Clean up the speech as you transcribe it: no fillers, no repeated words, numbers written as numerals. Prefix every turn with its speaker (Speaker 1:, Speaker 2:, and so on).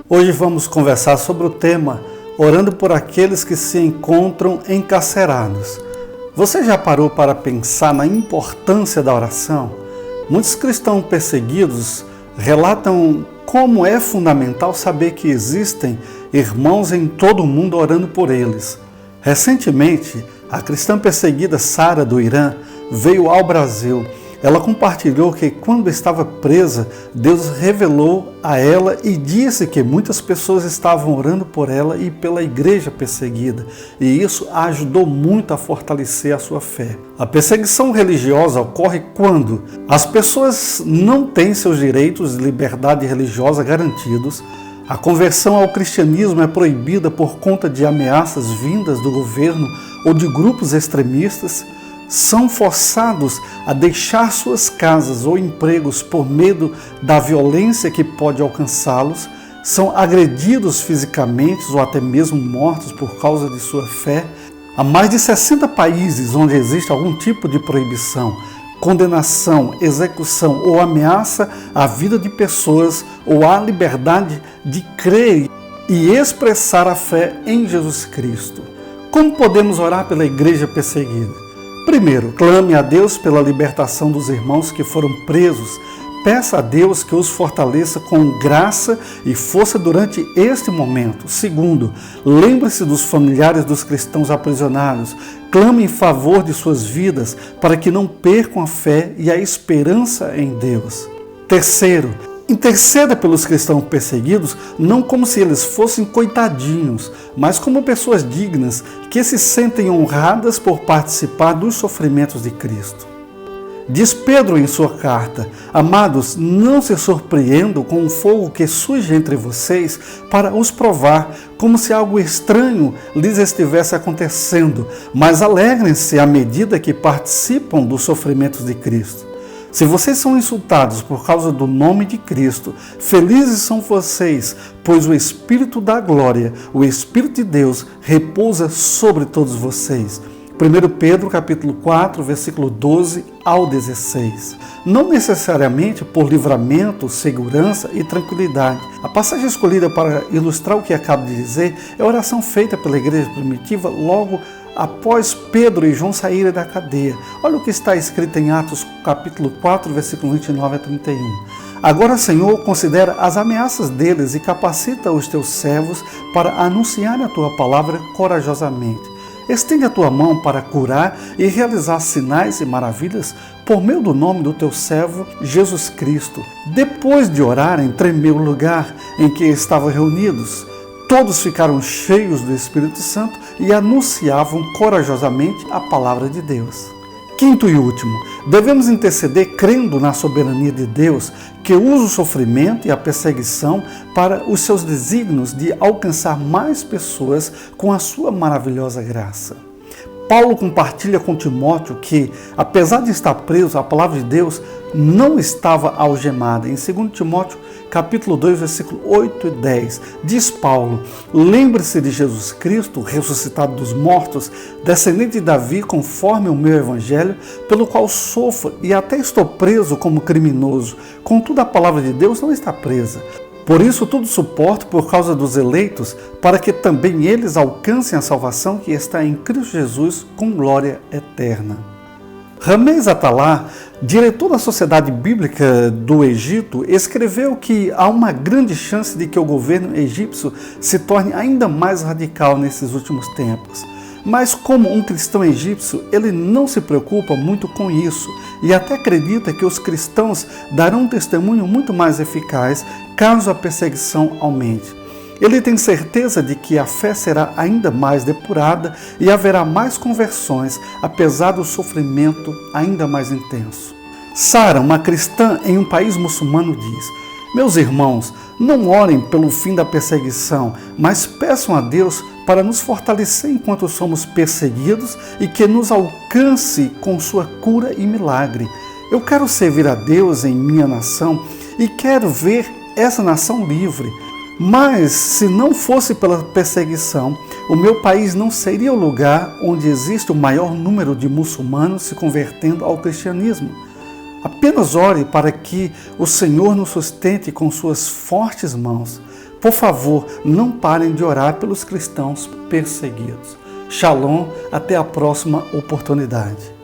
Speaker 1: Hoje vamos conversar sobre o tema Orando por aqueles que se encontram encarcerados. Você já parou para pensar na importância da oração? Muitos cristãos perseguidos relatam como é fundamental saber que existem irmãos em todo o mundo orando por eles. Recentemente, a cristã perseguida Sara do Irã veio ao Brasil. Ela compartilhou que quando estava presa, Deus revelou a ela e disse que muitas pessoas estavam orando por ela e pela igreja perseguida, e isso a ajudou muito a fortalecer a sua fé. A perseguição religiosa ocorre quando as pessoas não têm seus direitos de liberdade religiosa garantidos, a conversão ao cristianismo é proibida por conta de ameaças vindas do governo ou de grupos extremistas, são forçados a deixar suas casas ou empregos por medo da violência que pode alcançá-los, são agredidos fisicamente ou até mesmo mortos por causa de sua fé. Há mais de 60 países onde existe algum tipo de proibição, condenação, execução ou ameaça à vida de pessoas ou à liberdade de crer e expressar a fé em Jesus Cristo. Como podemos orar pela igreja perseguida? Primeiro, clame a Deus pela libertação dos irmãos que foram presos. Peça a Deus que os fortaleça com graça e força durante este momento. Segundo, lembre-se dos familiares dos cristãos aprisionados. Clame em favor de suas vidas para que não percam a fé e a esperança em Deus. Terceiro, interceda pelos cristãos perseguidos, não como se eles fossem coitadinhos, mas como pessoas dignas que se sentem honradas por participar dos sofrimentos de Cristo. Diz Pedro em sua carta: Amados, não se surpreendam com o fogo que surge entre vocês para os provar, como se algo estranho lhes estivesse acontecendo, mas alegrem-se à medida que participam dos sofrimentos de Cristo. Se vocês são insultados por causa do nome de Cristo, felizes são vocês, pois o Espírito da glória, o Espírito de Deus, repousa sobre todos vocês. 1 Pedro capítulo 4, versículo 12 ao 16. Não necessariamente por livramento, segurança e tranquilidade. A passagem escolhida para ilustrar o que acabo de dizer é a oração feita pela igreja primitiva logo após Pedro e João saírem da cadeia. Olha o que está escrito em Atos capítulo 4, versículo 29 a 31. Agora, Senhor, considera as ameaças deles e capacita os teus servos para anunciarem a tua palavra corajosamente. Estende a tua mão para curar e realizar sinais e maravilhas por meio do nome do teu servo Jesus Cristo. Depois de orarem, tremeu o lugar em que estavam reunidos. Todos ficaram cheios do Espírito Santo e anunciavam corajosamente a palavra de Deus. Quinto e último, devemos interceder crendo na soberania de Deus, que usa o sofrimento e a perseguição para os seus desígnios de alcançar mais pessoas com a sua maravilhosa graça. Paulo compartilha com Timóteo que, apesar de estar preso, a palavra de Deus não estava algemada. Em 2 Timóteo capítulo 2, versículo 8 e 10, diz Paulo: Lembre-se de Jesus Cristo, ressuscitado dos mortos, descendente de Davi, conforme o meu evangelho, pelo qual sofro e até estou preso como criminoso. Contudo, a palavra de Deus não está presa. Por isso tudo suporto por causa dos eleitos, para que também eles alcancem a salvação que está em Cristo Jesus com glória eterna. Ramês Atalá, diretor da Sociedade Bíblica do Egito, escreveu que há uma grande chance de que o governo egípcio se torne ainda mais radical nesses últimos tempos. Mas como um cristão egípcio, ele não se preocupa muito com isso e até acredita que os cristãos darão um testemunho muito mais eficaz caso a perseguição aumente. Ele tem certeza de que a fé será ainda mais depurada e haverá mais conversões, apesar do sofrimento ainda mais intenso. Sara, uma cristã em um país muçulmano, diz: Meus irmãos, não orem pelo fim da perseguição, mas peçam a Deus para nos fortalecer enquanto somos perseguidos e que nos alcance com sua cura e milagre. Eu quero servir a Deus em minha nação e quero ver essa nação livre. Mas, se não fosse pela perseguição, o meu país não seria o lugar onde existe o maior número de muçulmanos se convertendo ao cristianismo. Apenas ore para que o Senhor nos sustente com suas fortes mãos. Por favor, não parem de orar pelos cristãos perseguidos. Shalom, até a próxima oportunidade.